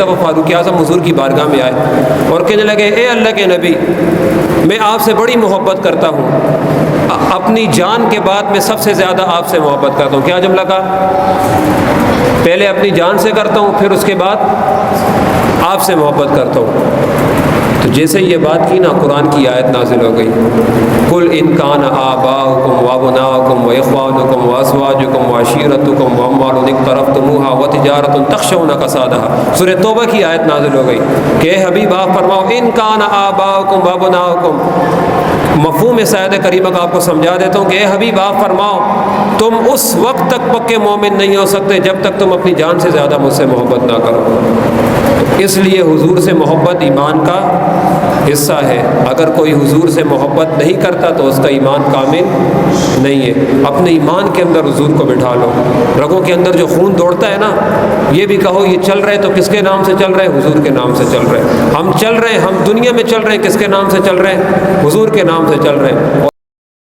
وہ فاروق اعظم حضور کی بارگاہ میں آئے اور کہنے لگے اے اللہ کے نبی، میں آپ سے بڑی محبت کرتا ہوں، اپنی جان کے بعد میں سب سے زیادہ آپ سے محبت کرتا ہوں۔ کیا جملہ کہا؟ پہلے اپنی جان سے کرتا ہوں، پھر اس کے بعد آپ سے محبت کرتا ہوں۔ تو جیسے یہ بات کی نا، قرآن کی آیت نازل ہو گئی، قل ان کان آباؤکم وابناؤکم واخوانکم وازواجکم وعشیرتکم واموال اقترفتموها وتجارۃ تخشون کسادها۔ سورہ توبہ کی آیت نازل ہو گئی کہ اے حبیب آپ فرماؤ ان کان آباؤکم وابناؤکم، مفہوم اس آیت کریمہ کا آپ کو سمجھا دیتا ہوں کہ اے حبیب آپ فرماؤ تم اس وقت تک پکے مومن نہیں ہو سکتے جب تک تم اپنی جان سے زیادہ مجھ سے محبت نہ کرو۔ اس لیے حضور سے محبت ایمان کا حصہ ہے۔ اگر کوئی حضور سے محبت نہیں کرتا تو اس کا ایمان کامل نہیں ہے۔ اپنے ایمان کے اندر حضور کو بٹھا لو۔ رگوں کے اندر جو خون دوڑتا ہے نا، یہ بھی کہو یہ چل رہے تو کس کے نام سے چل رہے؟ حضور کے نام سے چل رہے۔ ہم چل رہے ہیں، ہم دنیا میں چل رہے ہیں، کس کے نام سے چل رہے ہیں؟ حضور کے نام سے چل رہے ہیں۔